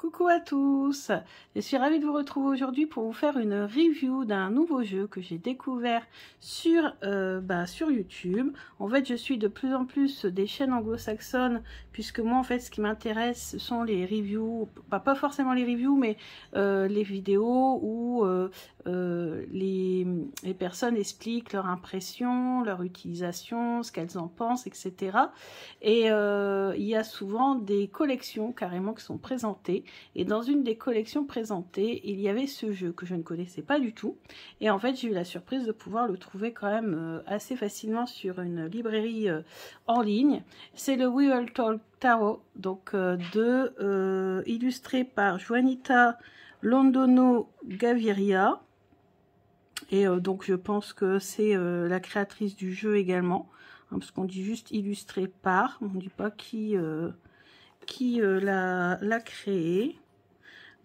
Coucou à tous, je suis ravie de vous retrouver aujourd'hui pour vous faire une review d'un nouveau jeu que j'ai découvert sur YouTube. En fait, je suis de plus en plus des chaînes anglo-saxonnes puisque moi en fait ce qui m'intéresse ce sont les reviews, pas forcément les reviews mais les vidéos où les personnes expliquent leur impression, leur utilisation, ce qu'elles en pensent, etc. Et il y a souvent des collections carrément qui sont présentées. Et dans une des collections présentées, il y avait ce jeu que je ne connaissais pas du tout. Et en fait, j'ai eu la surprise de pouvoir le trouver quand même assez facilement sur une librairie en ligne. C'est le We Will Talk Tarot, donc illustré par Juanita Londono Gaviria. Et donc je pense que c'est la créatrice du jeu également, hein, parce qu'on dit juste illustré par, on ne dit pas qui l'a créé.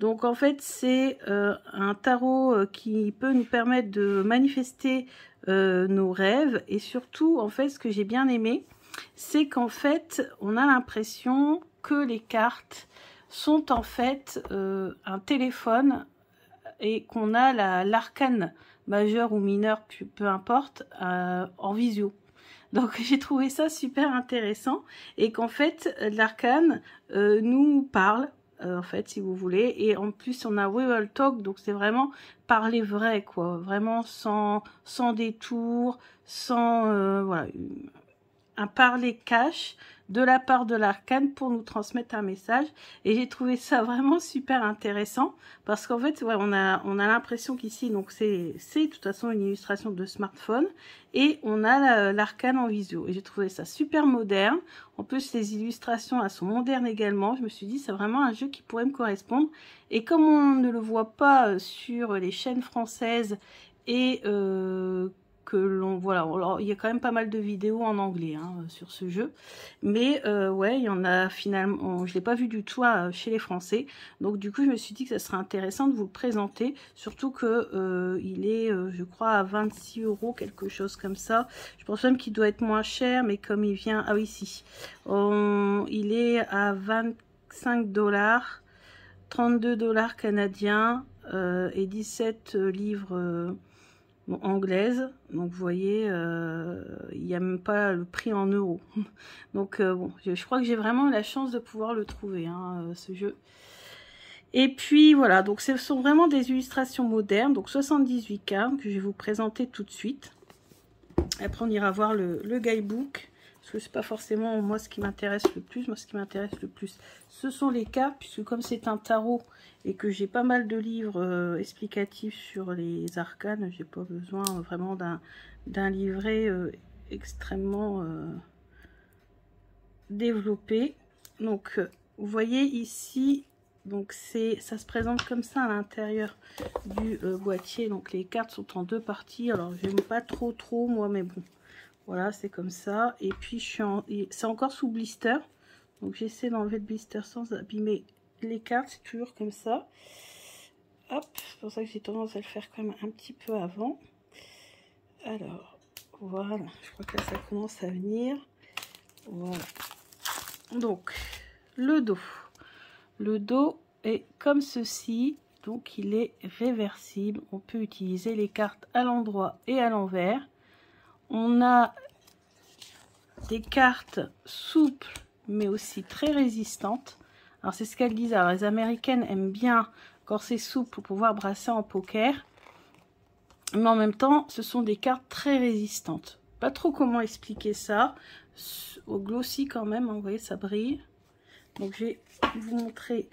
Donc en fait c'est un tarot qui peut nous permettre de manifester nos rêves, et surtout en fait ce que j'ai bien aimé, c'est qu'en fait on a l'impression que les cartes sont en fait un téléphone et qu'on a l'arcane majeur ou mineur, peu importe, en visio. Donc j'ai trouvé ça super intéressant, et qu'en fait l'arcane nous parle, en fait, si vous voulez, et en plus on a We Will Talk, donc c'est vraiment parler vrai, quoi, vraiment sans détour, sans voilà, un parler cash de la part de l'arcane pour nous transmettre un message. Et j'ai trouvé ça vraiment super intéressant parce qu'en fait ouais, on a l'impression qu'ici, donc c'est de toute façon une illustration de smartphone, et on a l'arcane en visio, et j'ai trouvé ça super moderne. En plus les illustrations elles sont modernes également. Je me suis dit c'est vraiment un jeu qui pourrait me correspondre, et comme on ne le voit pas sur les chaînes françaises et que l'on voilà, alors, il y a quand même pas mal de vidéos en anglais hein, sur ce jeu, mais ouais, il y en a finalement, je l'ai pas vu du tout chez les Français, donc du coup je me suis dit que ça serait intéressant de vous le présenter, surtout que il est je crois à 26 €, quelque chose comme ça. Je pense même qu'il doit être moins cher, mais comme il vient, ah oui si, il est à 25 $, 32 $ canadiens et 17 livres anglaise. Donc vous voyez, il n'y a même pas le prix en euros. Donc bon, je crois que j'ai vraiment la chance de pouvoir le trouver, hein, ce jeu. Et puis voilà, donc ce sont vraiment des illustrations modernes, donc 78 cartes que je vais vous présenter tout de suite. Après on ira voir le guidebook, parce que c'est pas forcément moi ce qui m'intéresse le plus. Moi ce qui m'intéresse le plus ce sont les cartes, puisque comme c'est un tarot et que j'ai pas mal de livres explicatifs sur les arcanes, j'ai pas besoin vraiment d'un livret extrêmement développé. Donc vous voyez ici, donc ça se présente comme ça à l'intérieur du boîtier. Donc les cartes sont en deux parties, alors j'aime pas trop moi, mais bon voilà, c'est comme ça. Et puis c'est encore sous blister, donc j'essaie d'enlever le blister sans abîmer les cartes. C'est toujours comme ça, hop, c'est pour ça que j'ai tendance à le faire quand même un petit peu avant. Alors voilà, je crois que là ça commence à venir. Voilà, donc le dos est comme ceci, donc il est réversible. On peut utiliser les cartes à l'endroit et à l'envers. On a des cartes souples mais aussi très résistantes. Alors c'est ce qu'elles disent. Alors les américaines aiment bien quand c'est souple pour pouvoir brasser en poker, mais en même temps ce sont des cartes très résistantes. Pas trop comment expliquer ça. Au glossy quand même, hein, vous voyez ça brille. Donc je vais vous montrer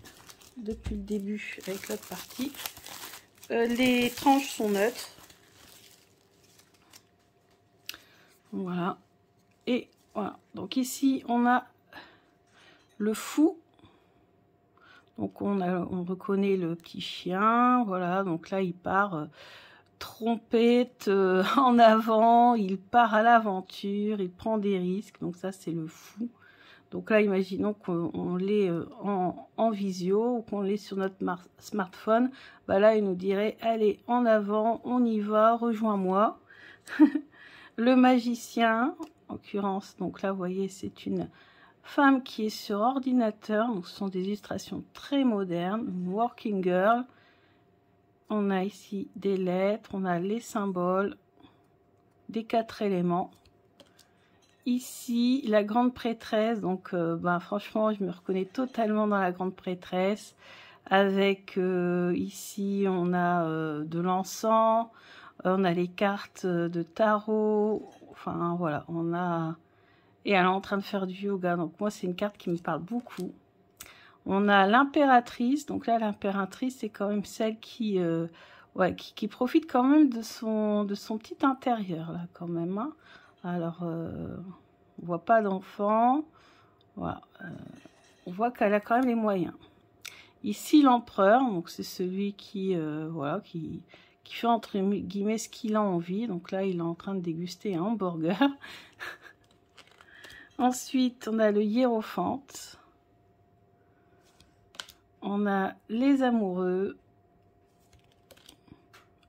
depuis le début avec l'autre partie. Les tranches sont neutres. Voilà. Et voilà. Donc ici on a le fou. Donc on reconnaît le petit chien. Voilà. Donc là il part trompette en avant. Il part à l'aventure. Il prend des risques. Donc ça c'est le fou. Donc là, imaginons qu'on l'ait en visio ou qu'on l'ait sur notre smartphone. Bah là, il nous dirait, allez, en avant, on y va, rejoins-moi. Le magicien, en l'occurrence, donc là, vous voyez, c'est une femme qui est sur ordinateur. Donc, ce sont des illustrations très modernes. Une working girl. On a ici des lettres, on a les symboles, des 4 éléments. Ici, la grande prêtresse. Donc, franchement, je me reconnais totalement dans la grande prêtresse. Avec ici, on a de l'encens, on a les cartes de tarot. Enfin, voilà, on a... Et elle est en train de faire du yoga. Donc, moi, c'est une carte qui me parle beaucoup. On a l'impératrice. Donc là, l'impératrice, c'est quand même celle qui, qui profite quand même de son petit intérieur, là, quand même. Hein. Alors, on voit pas d'enfant. Voilà. On voit qu'elle a quand même les moyens. Ici, l'empereur. Donc, c'est celui qui, qui fait, entre guillemets, ce qu'il a envie. Donc là, il est en train de déguster un hamburger. Ensuite, on a le hiérophante. On a les amoureux.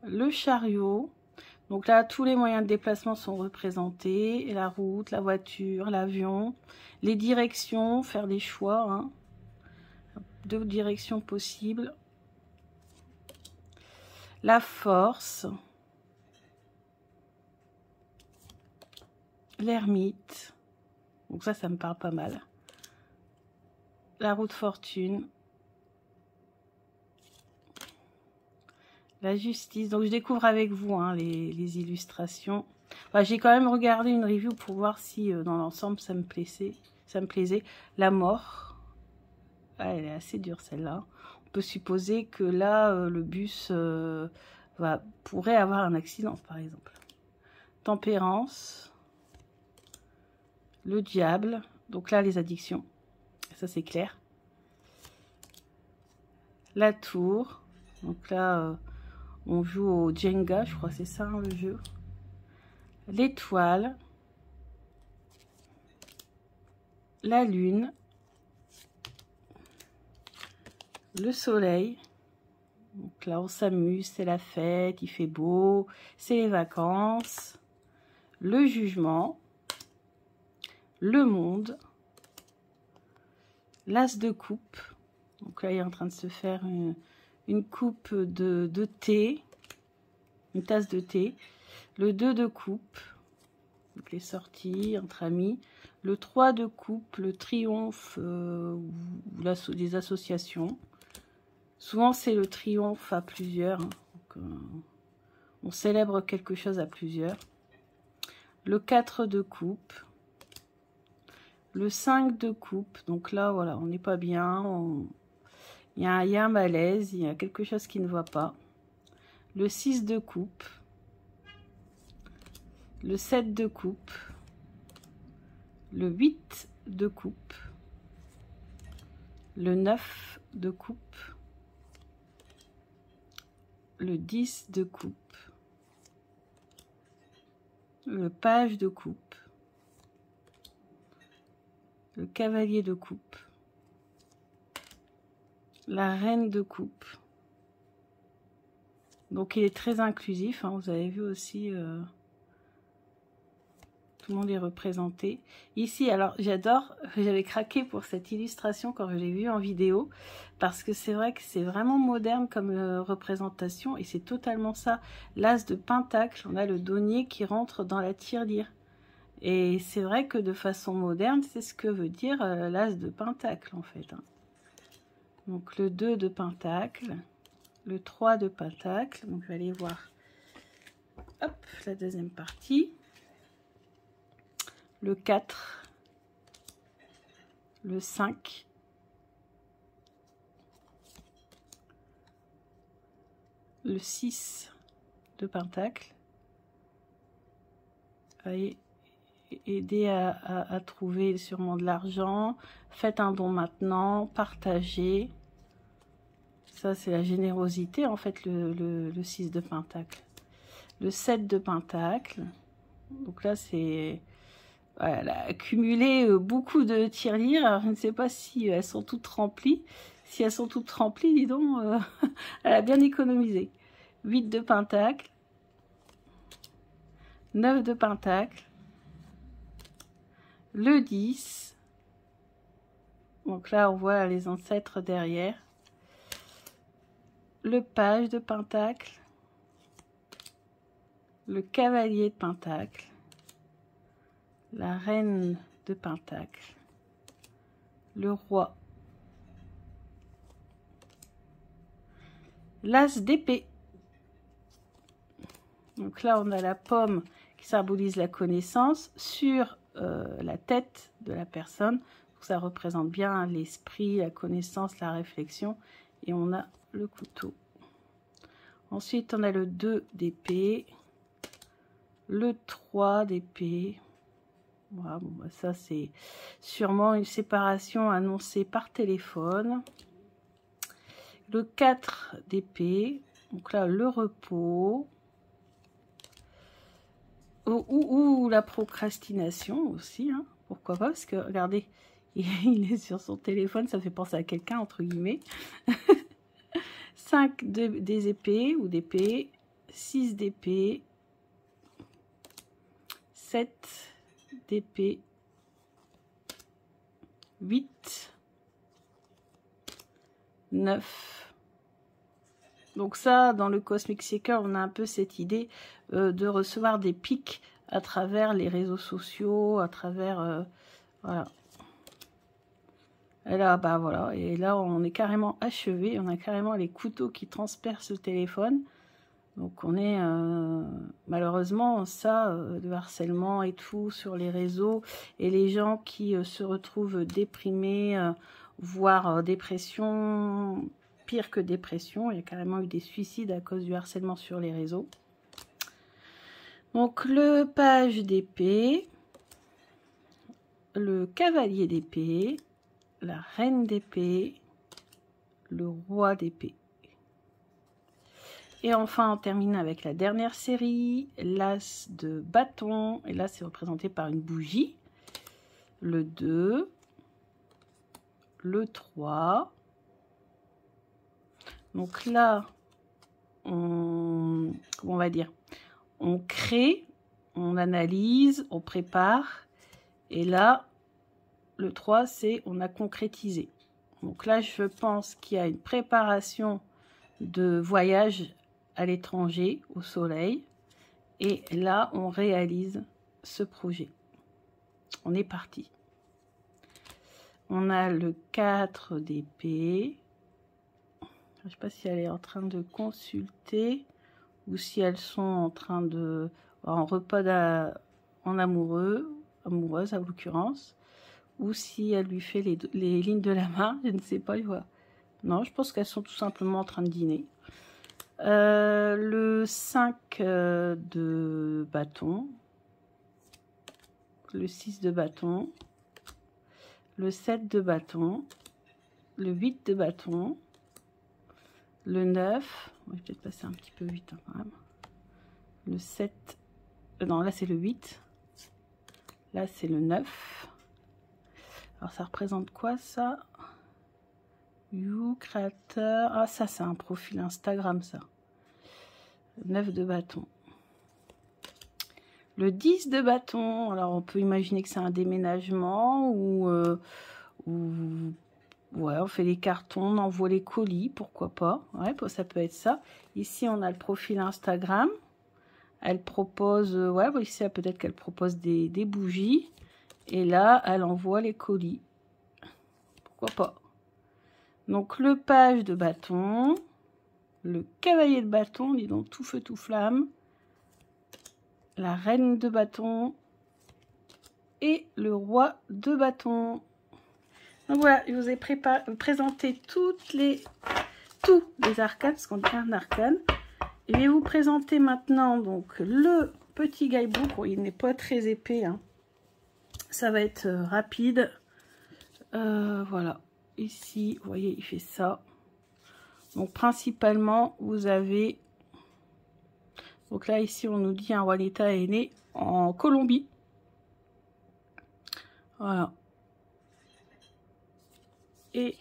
Le chariot. Donc là, tous les moyens de déplacement sont représentés. La route, la voiture, l'avion. Les directions, faire des choix. Hein. 2 directions possibles. La force. L'ermite. Donc ça me parle pas mal. La roue de fortune. La justice. Donc je découvre avec vous hein, les illustrations. Enfin, j'ai quand même regardé une review pour voir si dans l'ensemble ça me plaisait. La mort. Ah, elle est assez dure celle-là. On peut supposer que là le bus pourrait avoir un accident par exemple. Tempérance. Le diable, donc là les addictions, ça c'est clair. La tour, donc là on joue au Jenga, je crois que c'est ça hein, le jeu. L'étoile, la lune, le soleil, donc là on s'amuse, c'est la fête, il fait beau, c'est les vacances, le jugement. Le monde, l'as de coupe, donc là il est en train de se faire une coupe de thé, une tasse de thé, le 2 de coupe, donc les sorties entre amis, le 3 de coupe, le triomphe des associations, souvent c'est le triomphe à plusieurs, hein. Donc, on célèbre quelque chose à plusieurs, le 4 de coupe, le 5 de coupe, donc là, voilà, on n'est pas bien. Il y a un malaise, il y a quelque chose qui ne va pas. Le 6 de coupe. Le 7 de coupe. Le 8 de coupe. Le 9 de coupe. Le 10 de coupe. Le page de coupe. Le cavalier de coupe, la reine de coupe. Donc il est très inclusif, hein, vous avez vu aussi, tout le monde est représenté. Ici, alors j'adore, j'avais craqué pour cette illustration quand je l'ai vue en vidéo, parce que c'est vrai que c'est vraiment moderne comme représentation, et c'est totalement ça. L'as de pentacle, on a le denier qui rentre dans la tirelire. Et c'est vrai que de façon moderne, c'est ce que veut dire l'as de pentacle en fait. Hein. Donc le 2 de pentacle, le 3 de pentacle. Donc je vais aller voir hop, la deuxième partie. Le 4, le 5, le 6 de pentacle. Vous voyez, aider à trouver sûrement de l'argent, faites un don maintenant, partagez. Ça c'est la générosité en fait, le 6 de pentacle. Le 7 de pentacle, donc là c'est, voilà, elle a accumulé beaucoup de tirelires. Alors, je ne sais pas si elles sont toutes remplies. Si elles sont toutes remplies, dis donc, elle a bien économisé. 8 de pentacle, 9 de pentacle, le 10, Donc là, on voit les ancêtres derrière. Le page de pentacle. Le cavalier de pentacle. La reine de pentacle. Le roi. L'as d'épée. Donc là, on a la pomme qui symbolise la connaissance sur la tête de la personne. Donc ça représente bien l'esprit, la connaissance, la réflexion. Et on a le couteau. Ensuite, on a le 2 d'épée. Le 3 d'épée. Voilà, bon, bah ça, c'est sûrement une séparation annoncée par téléphone. Le 4 d'épée. Donc là, le repos. Ou la procrastination aussi, hein, pourquoi pas, parce que regardez, il est sur son téléphone, ça fait penser à quelqu'un, entre guillemets. 5 des épées ou d'épée, 6 d'épée, 7 d'épée, 8, 9. Donc ça, dans le Cosmic Seeker, on a un peu cette idée de recevoir des pics à travers les réseaux sociaux, à travers... voilà. Et là, bah voilà, et là, on est carrément achevé, on a carrément les couteaux qui transpercent le téléphone. Donc on est, malheureusement, ça, le harcèlement et tout sur les réseaux, et les gens qui se retrouvent déprimés, voire dépression... Pire que dépression, il y a carrément eu des suicides à cause du harcèlement sur les réseaux. Donc le page d'épée, le cavalier d'épée, la reine d'épée, le roi d'épée. Et enfin, on termine avec la dernière série, l'as de bâton. Et là, c'est représenté par une bougie. Le 2, le 3. Donc là, comment on va dire, on crée, on analyse, on prépare. Et là, le 3, c'est on a concrétisé. Donc là, je pense qu'il y a une préparation de voyage à l'étranger, au soleil. Et là, on réalise ce projet. On est parti. On a le 4 d'épée. Je ne sais pas si elle est en train de consulter ou si elles sont en train de... en repas en amoureuse en l'occurrence, ou si elle lui fait les lignes de la main, je ne sais pas, je vois. Non, je pense qu'elles sont tout simplement en train de dîner. Le 5 de bâton, le 6 de bâton, le 7 de bâton, le 8 de bâton, le 9, je vais peut-être passer un petit peu vite hein, quand même. Le 7, non là c'est le 8, là c'est le 9. Alors ça représente quoi ça? You, créateur, ah ça c'est un profil Instagram ça. 9 de bâton. Le 10 de bâton, alors on peut imaginer que c'est un déménagement ou ouais, on fait les cartons, on envoie les colis, pourquoi pas. Ouais, ça peut être ça. Ici, on a le profil Instagram. Elle propose, ouais, ici, peut-être qu'elle propose des bougies. Et là, elle envoie les colis. Pourquoi pas. Donc, le page de bâton. Le cavalier de bâton, dis donc, tout feu, tout flamme. La reine de bâton. Et le roi de bâton. Donc voilà, je vous ai présenté tous les arcanes, parce qu'on dit un arcane. Je vais vous présenter maintenant donc le petit guidebook. Bon, il n'est pas très épais, hein. Ça va être rapide. Voilà, ici, vous voyez, il fait ça. Donc principalement, vous avez... Donc là, ici, on nous dit un Juanita est né en Colombie. Voilà. Et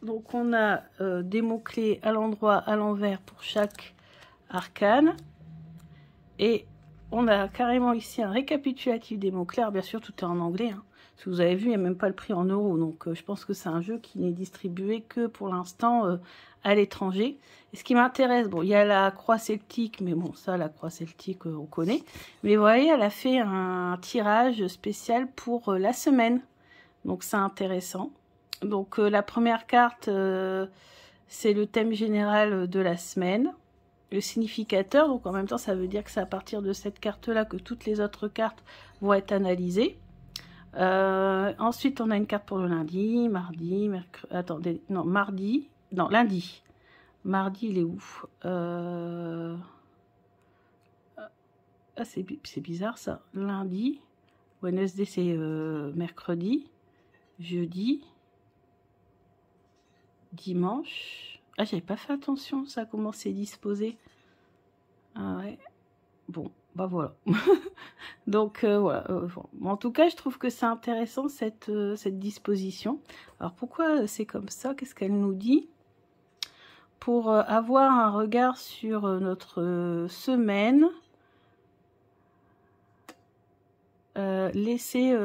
donc on a des mots-clés à l'endroit, à l'envers pour chaque arcane. Et on a carrément ici un récapitulatif des mots-clés. Bien sûr, tout est en anglais, hein. Si vous avez vu, il n'y a même pas le prix en euros. Donc, je pense que c'est un jeu qui n'est distribué que pour l'instant à l'étranger. Et ce qui m'intéresse, bon, il y a la croix celtique, mais bon, ça, la croix celtique, on connaît. Mais vous voyez, elle a fait un tirage spécial pour la semaine. Donc, c'est intéressant. Donc, la première carte, c'est le thème général de la semaine. Le significateur, donc en même temps, ça veut dire que c'est à partir de cette carte-là que toutes les autres cartes vont être analysées. Ensuite, on a une carte pour le lundi, mardi, mercredi... Attendez, non, mardi... Non, lundi. Mardi, il est où Ah, c'est bizarre, ça. Lundi. Wednesday, c'est mercredi. Jeudi. Dimanche. Ah, j'avais pas fait attention, ça, comment c'est disposé. Ah ouais. Bon, bah voilà. Donc, voilà. Bon. En tout cas, je trouve que c'est intéressant, cette disposition. Alors, pourquoi c'est comme ça? Qu'est-ce qu'elle nous dit? Pour avoir un regard sur notre semaine, laisser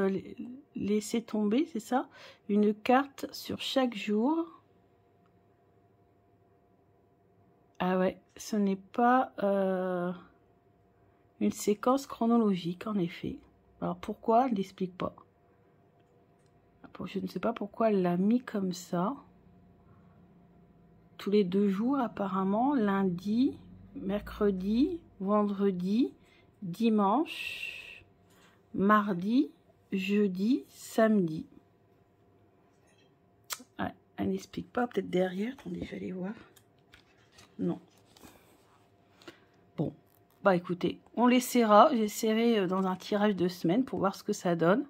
tomber, c'est ça? Une carte sur chaque jour. Ah ouais, ce n'est pas une séquence chronologique, en effet. Alors pourquoi? Elle n'explique pas. Je ne sais pas pourquoi elle l'a mis comme ça. Tous les 2 jours, apparemment. Lundi, mercredi, vendredi, dimanche, mardi, jeudi, samedi. Ouais, elle n'explique pas. Peut-être derrière. Attendez, je vais aller voir. Non. Bon, bah écoutez, on l'essaiera. J'essaierai dans un tirage de semaine pour voir ce que ça donne.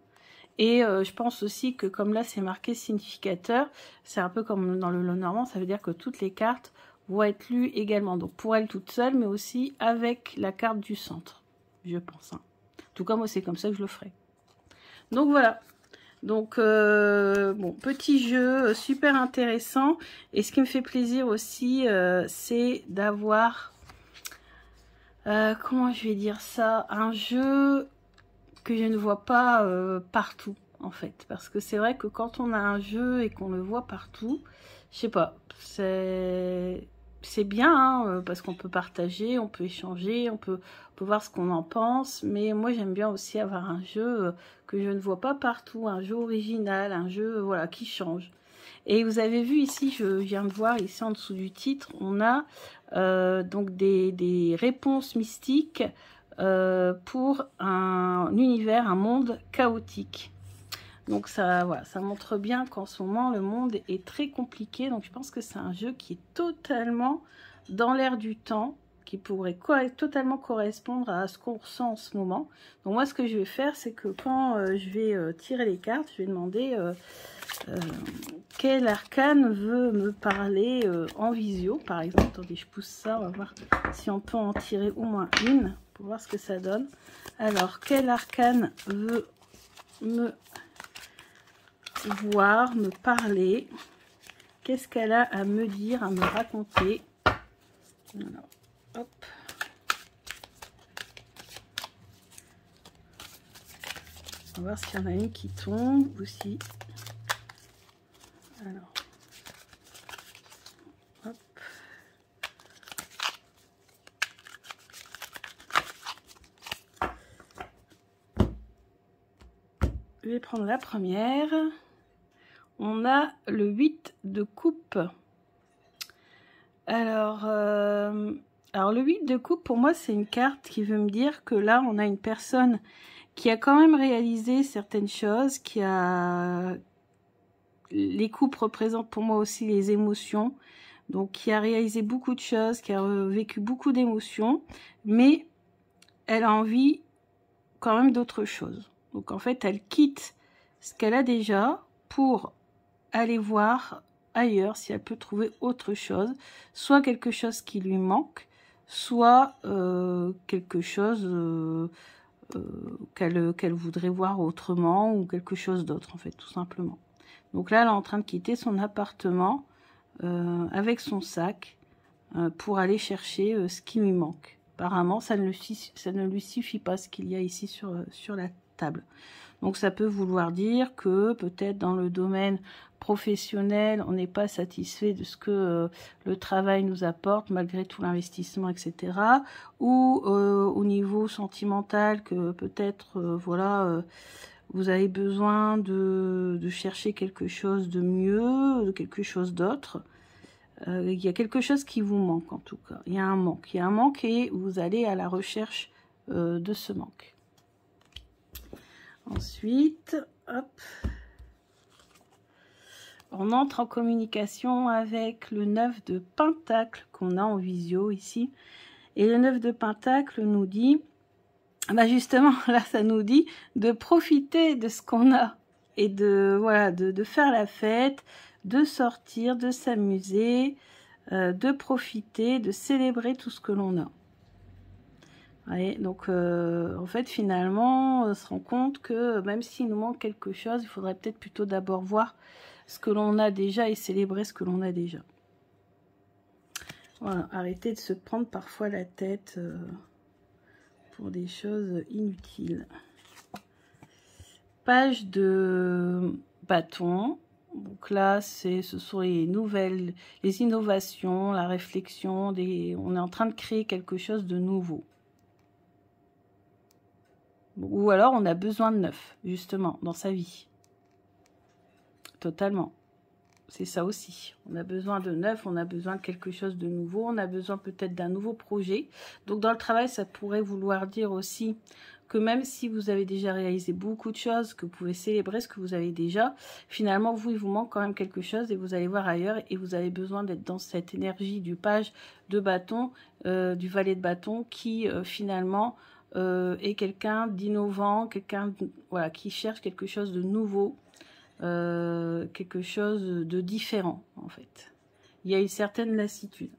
Et je pense aussi que comme là c'est marqué significateur, c'est un peu comme dans le Lenormand, ça veut dire que toutes les cartes vont être lues également. Donc pour elle toute seule, mais aussi avec la carte du centre, je pense. Hein. En tout cas, moi c'est comme ça que je le ferai. Donc voilà. Donc, bon, petit jeu super intéressant. Et ce qui me fait plaisir aussi, c'est d'avoir, comment je vais dire ça, un jeu que je ne vois pas partout, en fait. Parce que c'est vrai que quand on a un jeu et qu'on le voit partout, je sais pas, c'est bien, hein, parce qu'on peut partager, on peut échanger, on peut voir ce qu'on en pense. Mais moi, j'aime bien aussi avoir un jeu que je ne vois pas partout, un jeu original, un jeu voilà qui change. Et vous avez vu ici, je viens de voir ici en dessous du titre, on a donc des réponses mystiques pour un univers, un monde chaotique. Donc ça, voilà, ça montre bien qu'en ce moment, le monde est très compliqué. Donc je pense que c'est un jeu qui est totalement dans l'air du temps, qui pourrait totalement correspondre à ce qu'on ressent en ce moment. Donc moi, ce que je vais faire, c'est que quand je vais tirer les cartes, je vais demander quel arcane veut me parler en visio, par exemple. Attendez, je pousse ça, on va voir si on peut en tirer au moins une, pour voir ce que ça donne. Alors, quel arcane veut me voir, me parler? Qu'est-ce qu'elle a à me dire, à me raconter? Alors, hop. On va voir s'il y en a une qui tombe aussi. Alors, hop. Je vais prendre la première. On a le 8 de coupe. Alors le 8 de coupe, pour moi, c'est une carte qui veut me dire que là, on a une personne qui a quand même réalisé certaines choses, qui a... Les coupes représentent pour moi aussi les émotions. Donc, qui a réalisé beaucoup de choses, qui a vécu beaucoup d'émotions, mais elle a envie quand même d'autre chose. Donc, en fait, elle quitte ce qu'elle a déjà pour aller voir ailleurs si elle peut trouver autre chose, soit quelque chose qui lui manque, soit quelque chose qu'elle voudrait voir autrement, ou quelque chose d'autre, en fait, tout simplement. Donc là, elle est en train de quitter son appartement avec son sac pour aller chercher ce qui lui manque. Apparemment, ça ne lui suffit pas, ce qu'il y a ici sur la confortable. Donc ça peut vouloir dire que peut-être dans le domaine professionnel, on n'est pas satisfait de ce que le travail nous apporte malgré tout l'investissement, etc. Ou au niveau sentimental, que peut-être voilà, vous avez besoin de chercher quelque chose de mieux, de quelque chose d'autre. Il y a quelque chose qui vous manque en tout cas. Il y a un manque et vous allez à la recherche de ce manque. Ensuite, hop, on entre en communication avec le 9 de Pentacle qu'on a en visio ici. Et le 9 de Pentacle nous dit, bah justement, là ça nous dit de profiter de ce qu'on a et de, voilà, de faire la fête, de sortir, de s'amuser, de profiter, de célébrer tout ce que l'on a. Ouais, donc en fait finalement on se rend compte que même s'il nous manque quelque chose, il faudrait peut-être plutôt d'abord voir ce que l'on a déjà et célébrer ce que l'on a déjà. Voilà, arrêtez de se prendre parfois la tête pour des choses inutiles. Page de bâton. Donc là, ce sont les nouvelles, les innovations, la réflexion, on est en train de créer quelque chose de nouveau. Ou alors, on a besoin de neuf, justement, dans sa vie. Totalement. C'est ça aussi. On a besoin de neuf, on a besoin de quelque chose de nouveau, on a besoin peut-être d'un nouveau projet. Donc, dans le travail, ça pourrait vouloir dire aussi que même si vous avez déjà réalisé beaucoup de choses, que vous pouvez célébrer ce que vous avez déjà, finalement, vous, il vous manque quand même quelque chose et vous allez voir ailleurs et vous avez besoin d'être dans cette énergie du page de bâton, du valet de bâton qui, finalement, est quelqu'un d'innovant, quelqu'un voilà, qui cherche quelque chose de nouveau, quelque chose de différent, en fait. Il y a une certaine lassitude.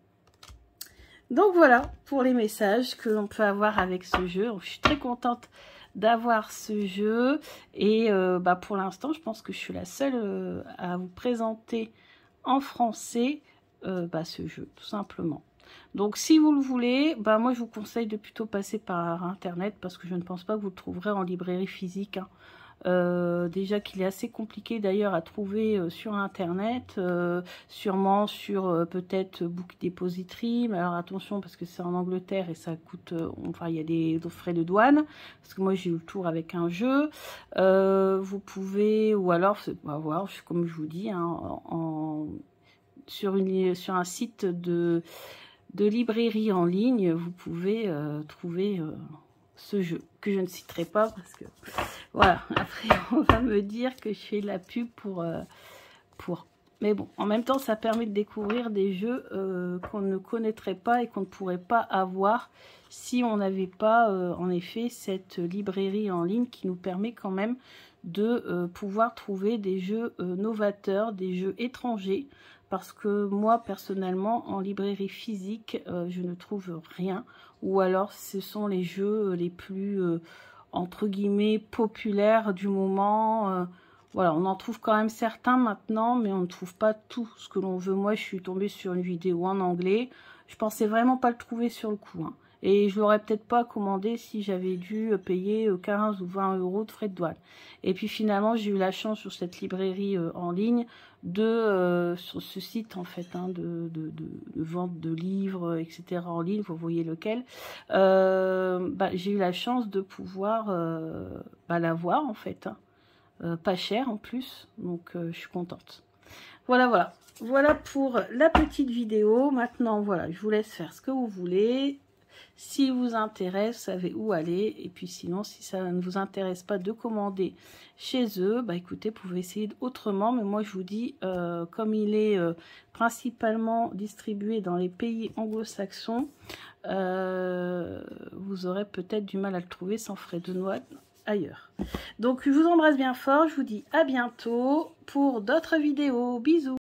Donc voilà pour les messages que l'on peut avoir avec ce jeu. Donc, je suis très contente d'avoir ce jeu et bah, pour l'instant je pense que je suis la seule à vous présenter en français bah, ce jeu tout simplement. Donc si vous le voulez, bah, moi je vous conseille de plutôt passer par internet parce que je ne pense pas que vous le trouverez en librairie physique, hein. Déjà qu'il est assez compliqué d'ailleurs à trouver sur internet, sûrement sur peut-être Book Depository, mais alors attention parce que c'est en Angleterre et ça coûte, enfin il y a des frais de douane, parce que moi j'ai eu le tour avec un jeu, vous pouvez, ou alors, bah, voilà, comme je vous dis, hein, sur un site de librairie en ligne, vous pouvez trouver ce jeu, que je ne citerai pas parce que voilà, après on va me dire que je fais de la pub pour mais bon, en même temps ça permet de découvrir des jeux qu'on ne connaîtrait pas et qu'on ne pourrait pas avoir si on n'avait pas en effet cette librairie en ligne qui nous permet quand même de pouvoir trouver des jeux novateurs, des jeux étrangers, parce que moi personnellement en librairie physique je ne trouve rien, ou alors ce sont les jeux les plus entre guillemets populaires du moment. Voilà, on en trouve quand même certains maintenant, mais on ne trouve pas tout ce que l'on veut. Moi je suis tombée sur une vidéo en anglais, je pensais vraiment pas le trouver sur le coup, hein. Et je l'aurais peut-être pas commandé si j'avais dû payer 15 ou 20 € de frais de douane. Et puis finalement, j'ai eu la chance sur cette librairie en ligne sur ce site en fait, hein, de vente de livres, etc. en ligne, vous voyez lequel. Bah, j'ai eu la chance de pouvoir bah, l'avoir en fait, hein. Pas cher en plus, donc je suis contente. Voilà, voilà pour la petite vidéo. Maintenant, voilà, je vous laisse faire ce que vous voulez. Si vous intéresse, vous savez où aller. Et puis sinon, si ça ne vous intéresse pas de commander chez eux, bah écoutez, vous pouvez essayer autrement. Mais moi, je vous dis, comme il est principalement distribué dans les pays anglo-saxons, vous aurez peut-être du mal à le trouver sans frais de douane ailleurs. Donc, je vous embrasse bien fort. Je vous dis à bientôt pour d'autres vidéos. Bisous!